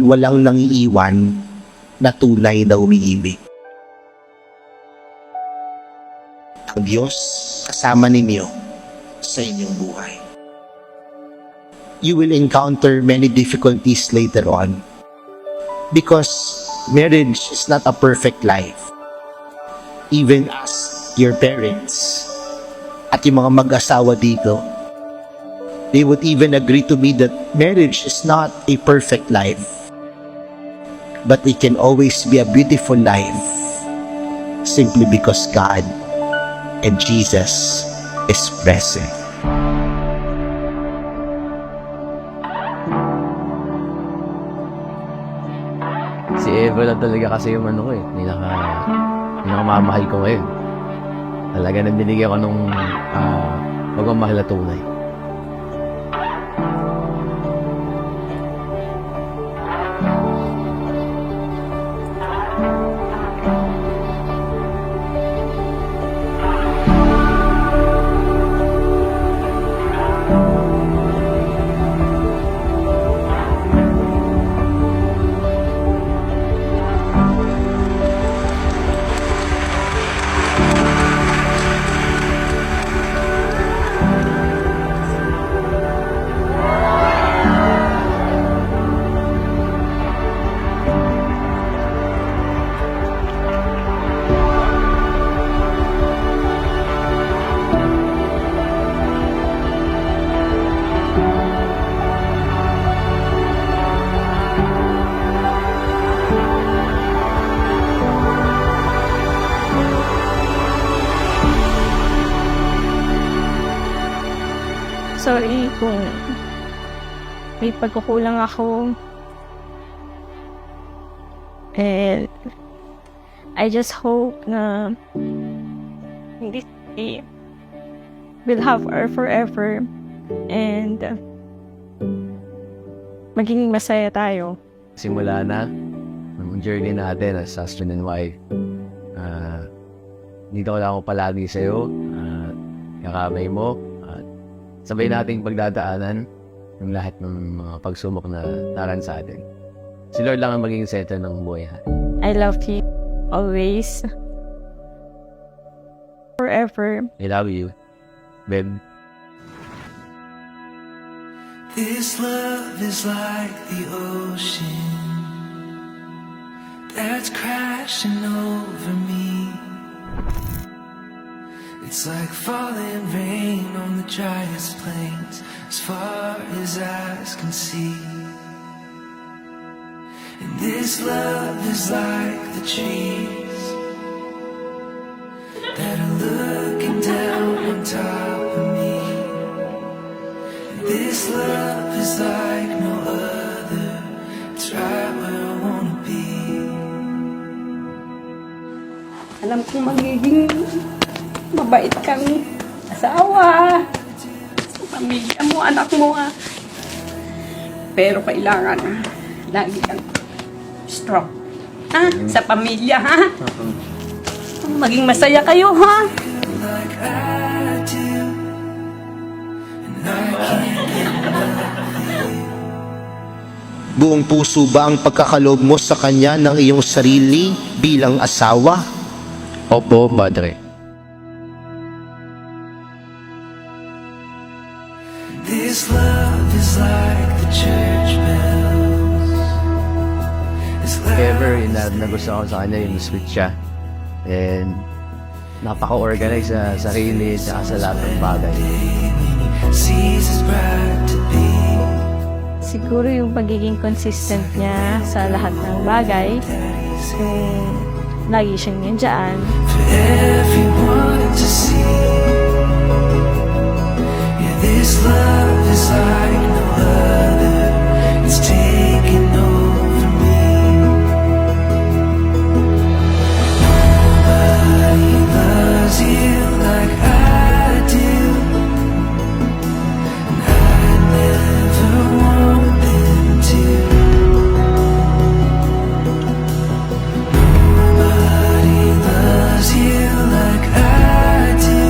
walang nangiiwan na tunay na umiibig. Ang Diyos kasama ninyo sa inyong buhay. You will encounter many difficulties later on because marriage is not a perfect life. Even as your parents at yung mga mag-asawa dito, they would even agree to me that marriage is not a perfect life, but it can always be a beautiful life simply because God and Jesus is present. Si Eva lang talaga kasi yung ano ko eh, pinakamamahal ko ngayon. Talaga nang binigyan ko nung pagmamahal na tunay. Sorry kung may pagkukulang ako. And I just hope na hindi we'll have her forever and magiging masaya tayo. Simula na ang journey natin as husband and wife. Dito lang ako palagi sa'yo. Kakamay mo. Sabay nating pagdadaanan yung lahat ng mga pagsubok na daran sa atin. Si Lord lang ang magiging center ng buhay natin. I love you always. Forever. I love you, babe. This love is like the ocean that's crashing over me. It's like falling rain on the driest plains as far as eyes can see. And this love is like the trees that are looking down on top of me. And this love is like no other. It's right where I wanna be. Alam kong magiging mabait kang asawa sa pamilya mo, anak mo pero kailangan lagi kang strong sa pamilya maging masaya kayo Like I do, and I can't get enough. Buong puso ba ang pagkakaloob mo sa kanya ng iyong sarili bilang asawa? Opo, Padre. This love is like the church bells. It's If ever nagustuhan ko sa kanya yung sweet siya. And napaka-organize sa sarili at sa lahat ng bagay. sees as bright to be. Siguro yung pagiging consistent niya sa lahat ng bagay. Yung lagi siyang nandiyan. For everyone to see. Yeah, this love is like no other. It's taking over me. Nobody loves you like I do, and I never want them to. Nobody loves you like I do.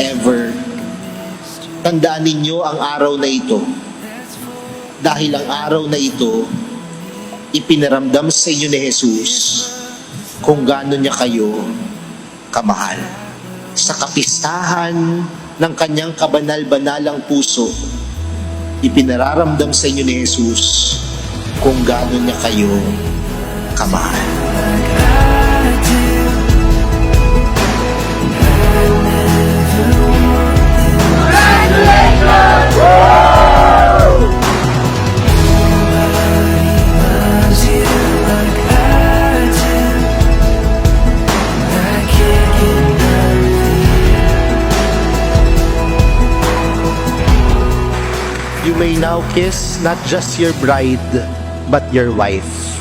ever. Tandaan ninyo ang araw na ito. Dahil ang araw na ito, ipinaramdam sa inyo ni Jesus kung gaano niya kayo kamahal. Sa kapistahan ng kanyang kabanal-banalang puso, ipinararamdam sa inyo ni Jesus kung gaano niya kayo kamahal. Loves you like I do. I can't get enough of you. You may now kiss not just your bride, but your wife.